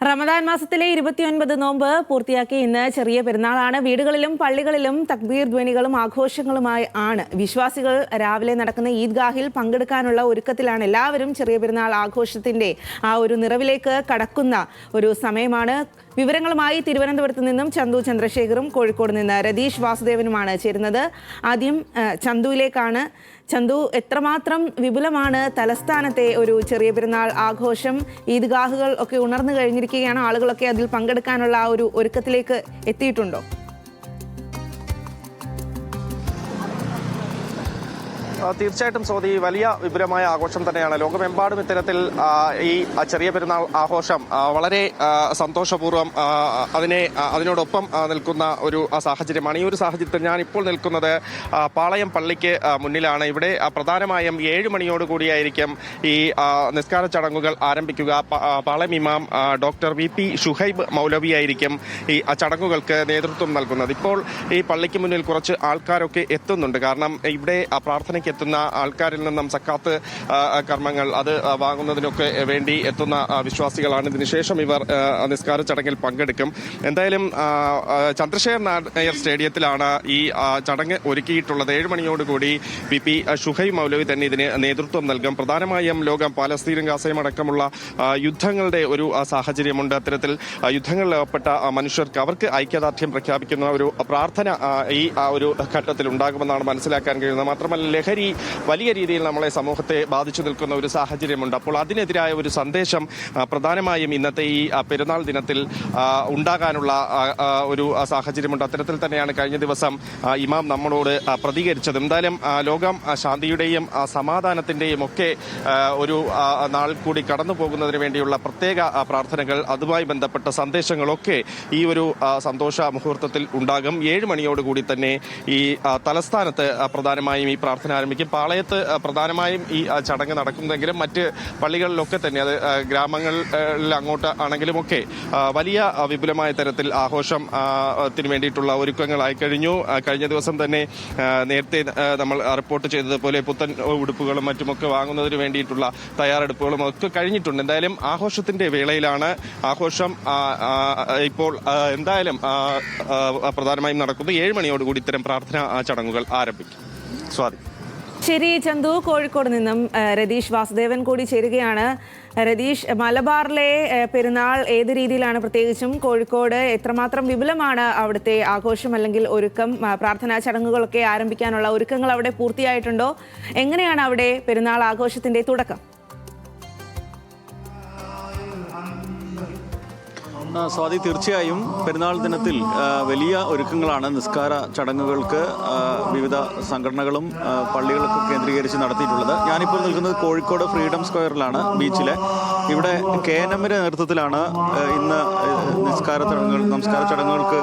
റമദാൻ മാസത്തിലെ 29 നോമ്പ് പൂർത്തിയാക്കി ഇന്ന് ചെറിയ പെരുന്നാളാണ്. വീടുകളിലും പള്ളികളിലും തക്ബീർ ധ്വനികളും ആഘോഷങ്ങളുമായി ആണ് വിശ്വാസികൾ രാവിലെ നടക്കുന്ന ഈദ്ഗാഹിൽ പങ്കെടുക്കാനുള്ള ഒരുക്കത്തിലാണ്. എല്ലാവരും ചെറിയ പെരുന്നാൾ ആഘോഷത്തിന്റെ ആ ഒരു നിറവിലേക്ക് കടക്കുന്ന ഒരു സമയമാണ്. വിവരങ്ങളുമായി തിരുവനന്തപുരത്ത് നിന്നും ചന്തു ചന്ദ്രശേഖറും കോഴിക്കോട് നിന്ന് രതീഷ് വാസുദേവനുമാണ് ചേരുന്നത്. ആദ്യം ചന്തുവിലേക്കാണ്. ചന്തു, എത്രമാത്രം വിപുലമാണ് തലസ്ഥാനത്തെ ഒരു ചെറിയ പെരുന്നാൾ ആഘോഷം? ഈദ്ഗാഹുകൾ ഒക്കെ ഉണർന്നു കഴിഞ്ഞിരിക്കുകയാണ്. ആളുകളൊക്കെ അതിൽ പങ്കെടുക്കാനുള്ള ആ ഒരു ഒരുക്കത്തിലേക്ക് എത്തിയിട്ടുണ്ടോ? തീർച്ചയായിട്ടും സ്വാതി, വലിയ വിപുലമായ ആഘോഷം തന്നെയാണ്. ലോകമെമ്പാടും ഇത്തരത്തിൽ ഈ ചെറിയ പെരുന്നാൾ ആഘോഷം വളരെ സന്തോഷപൂർവ്വം അതിനോടൊപ്പം നിൽക്കുന്ന ഒരു സാഹചര്യമാണ്. ഈ ഒരു സാഹചര്യത്തിൽ ഞാൻ ഇപ്പോൾ നിൽക്കുന്നത് പാളയം പള്ളിക്ക് മുന്നിലാണ്. ഇവിടെ പ്രധാനമായും 7 മണിയോടുകൂടിയായിരിക്കും ഈ നിസ്കാര ചടങ്ങുകൾ ആരംഭിക്കുക. പാളയം ഇമാം ഡോക്ടർ VP ഷുഹൈബ് മൗലവി ആയിരിക്കും ഈ ചടങ്ങുകൾക്ക് നേതൃത്വം നൽകുന്നത്. ഇപ്പോൾ ഈ പള്ളിക്ക് മുന്നിൽ കുറച്ച് ആൾക്കാരൊക്കെ എത്തുന്നുണ്ട്. കാരണം ഇവിടെ പ്രാർത്ഥനയ്ക്ക് എത്തുന്ന ആൾക്കാരിൽ നിന്നും സക്കാത്ത് കർമ്മങ്ങൾ അത് വാങ്ങുന്നതിനൊക്കെ വേണ്ടി എത്തുന്ന വിശ്വാസികളാണ്. ഇതിനുശേഷം ഇവർ നിസ്കാര ചടങ്ങിൽ പങ്കെടുക്കും. എന്തായാലും ചന്ദ്രശേഖർ നായർ സ്റ്റേഡിയത്തിലാണ് ഈ ചടങ്ങ് ഒരുക്കിയിട്ടുള്ളത്. 7 മണിയോടുകൂടി VP ഷുഹൈബ് മൗലവി തന്നെ ഇതിന് നേതൃത്വം നൽകും. പ്രധാനമായും ലോകം പാലസ്തീനും ഗാസയും അടക്കമുള്ള യുദ്ധങ്ങളുടെ ഒരു സാഹചര്യമുണ്ട്. അത്തരത്തിൽ യുദ്ധങ്ങളിൽ ഏർപ്പെട്ട മനുഷ്യർക്ക് അവർക്ക് ഐക്യദാർഢ്യം പ്രഖ്യാപിക്കുന്ന ഒരു പ്രാർത്ഥന ഈ ഒരു ഘട്ടത്തിൽ ഉണ്ടാകുമെന്നാണ് മനസ്സിലാക്കാൻ കഴിയുന്നത്. മാത്രമല്ല, ലഹരി വലിയ രീതിയിൽ നമ്മളെ സമൂഹത്തെ ബാധിച്ചു നിൽക്കുന്ന ഒരു സാഹചര്യമുണ്ട്. അപ്പോൾ അതിനെതിരായ ഒരു സന്ദേശം പ്രധാനമായും ഇന്നത്തെ ഈ പെരുന്നാൾ ദിനത്തിൽ ഉണ്ടാകാനുള്ള ഒരു സാഹചര്യമുണ്ട്. അത്തരത്തിൽ തന്നെയാണ് കഴിഞ്ഞ ദിവസം ഇമാം നമ്മളോട് പ്രതികരിച്ചത്. എന്തായാലും ലോകം ശാന്തിയുടെയും സമാധാനത്തിന്റെയും ഒക്കെ ഒരു നാൾ കൂടി കടന്നു പോകുന്നതിന് വേണ്ടിയുള്ള പ്രത്യേക പ്രാർത്ഥനകൾ, അതുമായി ബന്ധപ്പെട്ട സന്ദേശങ്ങളൊക്കെ ഈ ഒരു സന്തോഷ മുഹൂർത്തത്തിൽ ഉണ്ടാകും. 7 മണിയോടുകൂടി തന്നെ ഈ തലസ്ഥാനത്ത് പ്രധാനമായും ഈ പ്രാർത്ഥന ആരംഭിക്കും. പാളയത്ത് പ്രധാനമായും ഈ ചടങ്ങ് നടക്കുന്നെങ്കിലും മറ്റ് പള്ളികളിലൊക്കെ തന്നെ, അത് ഗ്രാമങ്ങളിൽ അങ്ങോട്ട് ആണെങ്കിലുമൊക്കെ വലിയ വിപുലമായ തരത്തിൽ ആഘോഷത്തിന് വേണ്ടിയിട്ടുള്ള ഒരുക്കങ്ങളായി കഴിഞ്ഞു. കഴിഞ്ഞ ദിവസം തന്നെ നേരത്തെ നമ്മൾ റിപ്പോർട്ട് ചെയ്തതുപോലെ പുത്തൻ ഉടുപ്പുകളും മറ്റുമൊക്കെ വാങ്ങുന്നതിന് വേണ്ടിയിട്ടുള്ള തയ്യാറെടുപ്പുകളും ഒക്കെ കഴിഞ്ഞിട്ടുണ്ട്. എന്തായാലും ആഘോഷത്തിന്റെ വേളയിലാണ്. ആഘോഷം ഇപ്പോൾ എന്തായാലും പ്രധാനമായും നടക്കുന്നത്. 7 മണിയോടുകൂടി ഇത്തരം പ്രാർത്ഥനാ ചടങ്ങുകൾ ആരംഭിക്കും. സ്വാതി. ശരി ചന്തു, കോഴിക്കോട് നിന്നും രതീഷ് വാസുദേവൻ കൂടി ചേരുകയാണ്. രതീഷ്, മലബാറിലെ പെരുന്നാൾ ഏത് രീതിയിലാണ്? പ്രത്യേകിച്ചും കോഴിക്കോട് എത്രമാത്രം വിപുലമാണ് അവിടുത്തെ ആഘോഷം അല്ലെങ്കിൽ ഒരുക്കം? പ്രാർത്ഥനാ ചടങ്ങുകളൊക്കെ ആരംഭിക്കാനുള്ള ഒരുക്കങ്ങൾ അവിടെ പൂർത്തിയായിട്ടുണ്ടോ? എങ്ങനെയാണ് അവിടെ പെരുന്നാൾ ആഘോഷത്തിന്റെ തുടക്കം? സ്വാതി, തീർച്ചയായും പെരുന്നാൾ ദിനത്തിൽ വലിയ ഒരുക്കങ്ങളാണ് നിസ്കാര ചടങ്ങുകൾക്ക് വിവിധ സംഘടനകളും പള്ളികളൊക്കെ കേന്ദ്രീകരിച്ച് നടത്തിയിട്ടുള്ളത്. ഞാനിപ്പോൾ നിൽക്കുന്നത് കോഴിക്കോട് ഫ്രീഡം സ്ക്വയറിലാണ്, ബീച്ചിലെ. ഇവിടെ KNMന്റെ നേതൃത്വത്തിലാണ് ഇന്ന് നമസ്കാര ചടങ്ങുകൾക്ക്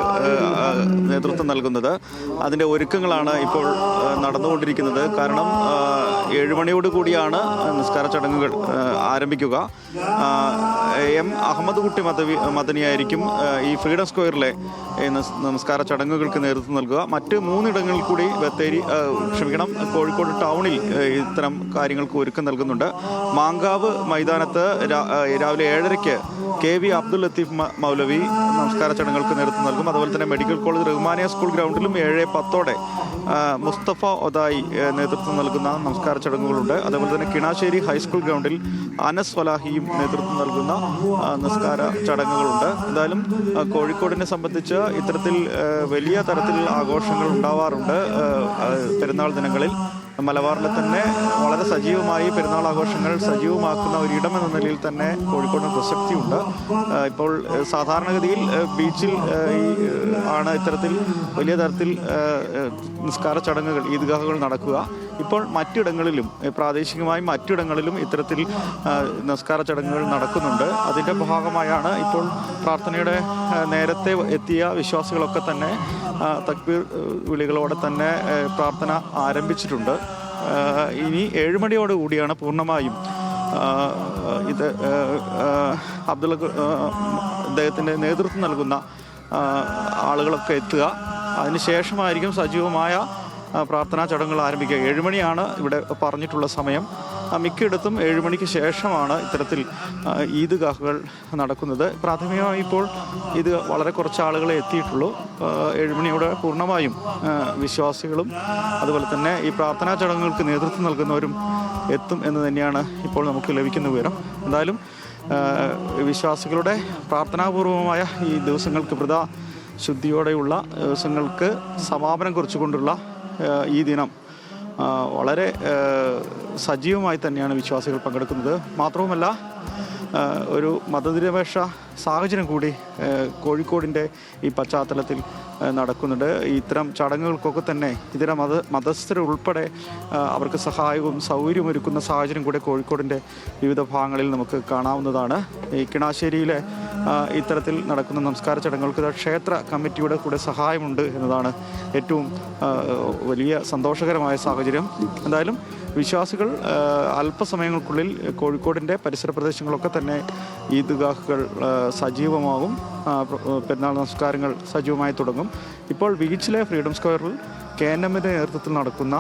നേതൃത്വം നൽകുന്നത്. അതിൻ്റെ ഒരുക്കങ്ങളാണ് ഇപ്പോൾ നടന്നുകൊണ്ടിരിക്കുന്നത്. കാരണം 7 മണിയോട് കൂടിയാണ് നിസ്കാര ചടങ്ങുകൾ ആരംഭിക്കുക. M അഹമ്മദ് കുട്ടി മദനിയായിരിക്കും ഈ ഫ്രീഡം സ്ക്വയറിലെ നമസ്കാര ചടങ്ങുകൾക്ക് നേതൃത്വം നൽകുക. മറ്റ് 3 ഇടങ്ങളിൽ കൂടി കോഴിക്കോട് ടൗണിൽ ഇത്തരം കാര്യങ്ങൾക്ക് ഒരുക്കം നൽകുന്നുണ്ട്. മാങ്കാവ് മൈതാനത്ത് രാവിലെ 7:30 KV അബ്ദുൽ ലത്തീഫ് മൗലവി നമസ്കാര ചടങ്ങുകൾക്ക് നേതൃത്വം നൽകും. അതുപോലെ തന്നെ മെഡിക്കൽ കോളേജ് റഹ്മാനിയ സ്കൂൾ ഗ്രൗണ്ടിലും 7:10 മുസ്തഫ ഒദായി നേതൃത്വം നൽകുന്ന നമസ്കാര ചടങ്ങുകളുണ്ട്. അതേപോലെ തന്നെ കിണാശ്ശേരി ഹൈസ്കൂൾ ഗ്രൗണ്ടിൽ അനസ് ഫലാഹിയും നേതൃത്വം നൽകുന്ന നിസ്കാര ചടങ്ങുകളുണ്ട്. എന്തായാലും കോഴിക്കോടിനെ സംബന്ധിച്ച് ഇത്തരത്തിൽ വലിയ തരത്തിലുള്ള ആഘോഷങ്ങൾ ഉണ്ടാവാറുണ്ട് പെരുന്നാൾ ദിനങ്ങളിൽ. മലബാറിലെ തന്നെ വളരെ സജീവമായി പെരുന്നാൾ ആഘോഷങ്ങൾ സജീവമാക്കുന്ന ഒരിടം എന്ന നിലയിൽ തന്നെ കോഴിക്കോടിന് പ്രസക്തിയുണ്ട്. ഇപ്പോൾ സാധാരണഗതിയിൽ ബീച്ചിൽ ആണ് ഇത്തരത്തിൽ വലിയ തരത്തിൽ നിസ്കാര ചടങ്ങുകൾ, ഈദ്ഗാഹുകൾ നടക്കുക. ഇപ്പോൾ മറ്റിടങ്ങളിലും, പ്രാദേശികമായി മറ്റിടങ്ങളിലും ഇത്തരത്തിൽ നിസ്കാര ചടങ്ങുകൾ നടക്കുന്നുണ്ട്. അതിൻ്റെ ഭാഗമായാണ് ഇപ്പോൾ പ്രാർത്ഥനയുടെ നേരത്തെ എത്തിയ വിശ്വാസികളൊക്കെ തന്നെ തക്ബീർ വിളികളോടെ തന്നെ പ്രാർത്ഥന ആരംഭിച്ചിട്ടുണ്ട്. ഇനി 7 മണിയോടുകൂടിയാണ് പൂർണ്ണമായും ഇത് അദ്ദേഹത്തിൻ്റെ നേതൃത്വം നൽകുന്ന ആളുകളൊക്കെ എത്തുക. അതിനുശേഷമായിരിക്കും സജീവമായ പ്രാർത്ഥനാ ചടങ്ങുകൾ ആരംഭിക്കുക. 7 മണിയാണ് ഇവിടെ പറഞ്ഞിട്ടുള്ള സമയം. മിക്കയിടത്തും 7 മണിക്ക് ശേഷമാണ് ഇത്തരത്തിൽ ഈദ്ഗാഹുകൾ നടക്കുന്നത്. പ്രാഥമികമായി ഇപ്പോൾ ഇത് വളരെ കുറച്ച് ആളുകളെ എത്തിയിട്ടുള്ളൂ. 7 മണിയോടെ പൂർണ്ണമായും വിശ്വാസികളും അതുപോലെ തന്നെ ഈ പ്രാർത്ഥനാ ചടങ്ങുകൾക്ക് നേതൃത്വം നൽകുന്നവരും എത്തും എന്ന് തന്നെയാണ് ഇപ്പോൾ നമുക്ക് ലഭിക്കുന്ന വിവരം. എന്തായാലും വിശ്വാസികളുടെ പ്രാർത്ഥനാപൂർവമായ ഈ ദിവസങ്ങൾക്ക് ശുദ്ധിയോടെയുള്ള ദിവസങ്ങൾക്ക് സമാപനം കുറിച്ചുകൊണ്ടുള്ള ഈ ദിനം വളരെ സജീവമായി തന്നെയാണ് വിശ്വാസികൾ പങ്കെടുക്കുന്നത്. മാത്രവുമല്ല ഒരു മതനിരപേക്ഷ സാഹചര്യം കൂടി കോഴിക്കോടിൻ്റെ ഈ പശ്ചാത്തലത്തിൽ നടക്കുന്നുണ്ട്. ഇത്തരം ചടങ്ങുകൾക്കൊക്കെ തന്നെ ഇതര മതസ്ഥരുൾപ്പെടെ അവർക്ക് സഹായവും സൗകര്യവും ഒരുക്കുന്ന സാഹചര്യം കൂടെ കോഴിക്കോടിൻ്റെ വിവിധ ഭാഗങ്ങളിൽ നമുക്ക് കാണാവുന്നതാണ്. ഈ കിണാശ്ശേരിയിലെ ഇത്തരത്തിൽ നടക്കുന്ന നമസ്കാര ചടങ്ങുകൾക്ക് ക്ഷേത്ര കമ്മിറ്റിയുടെ കൂടെ സഹായമുണ്ട് എന്നതാണ് ഏറ്റവും വലിയ സന്തോഷകരമായ സാഹചര്യം. എന്തായാലും വിശ്വാസികൾ അല്പസമയങ്ങൾക്കുള്ളിൽ കോഴിക്കോടിൻ്റെ പരിസര പ്രദേശങ്ങളൊക്കെ തന്നെ ഈദ്ഗാഹുകൾ സജീവമാകും. പെരുന്നാൾ നമസ്കാരങ്ങൾ സജീവമായി തുടങ്ങും. ഇപ്പോൾ ബീച്ചിലെ ഫ്രീഡം സ്ക്വയറിൽ KNMന്റെ നേതൃത്വത്തിൽ നടക്കുന്ന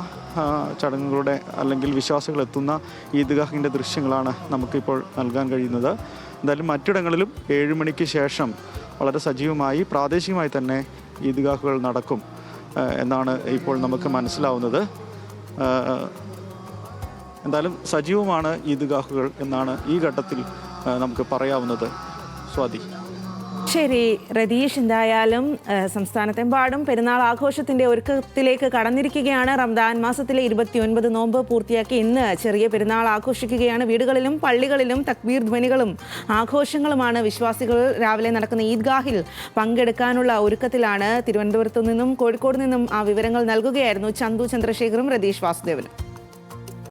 ചടങ്ങുകളുടെ അല്ലെങ്കിൽ വിശ്വാസികൾ എത്തുന്ന ഈദ്ഗാഹിൻ്റെ ദൃശ്യങ്ങളാണ് നമുക്കിപ്പോൾ നൽകാൻ കഴിയുന്നത്. എന്തായാലും മറ്റിടങ്ങളിലും 7 മണിക്ക് ശേഷം വളരെ സജീവമായി പ്രാദേശികമായി തന്നെ ഈദ്ഗാഹുകൾ നടക്കും എന്നാണ് ഇപ്പോൾ നമുക്ക് മനസ്സിലാവുന്നത്. എന്തായാലും സജീവമാണ് ഈദ്ഗാഹുകൾ എന്നാണ് ഈ ഘട്ടത്തിൽ നമുക്ക് പറയാവുന്നത്. സ്വാതി. ശരി രതീഷ്, എന്തായാലും സംസ്ഥാനത്തെമ്പാടും പെരുന്നാൾ ആഘോഷത്തിന്റെ ഒരുക്കത്തിലേക്ക് കടന്നിരിക്കുകയാണ്. റംദാൻ മാസത്തിലെ 29 നോമ്പ് പൂർത്തിയാക്കി ഇന്ന് ചെറിയ പെരുന്നാൾ ആഘോഷിക്കുകയാണ്. വീടുകളിലും പള്ളികളിലും തക്ബീർ ധ്വനികളും ആഘോഷങ്ങളുമാണ്. വിശ്വാസികൾ രാവിലെ നടക്കുന്ന ഈദ്ഗാഹിൽ പങ്കെടുക്കാനുള്ള ഒരുക്കത്തിലാണ്. തിരുവനന്തപുരത്തു നിന്നും കോഴിക്കോട് നിന്നും ആ വിവരങ്ങൾ നൽകുകയായിരുന്നു ചന്തു ചന്ദ്രശേഖറും രതീഷ് വാസുദേവനും.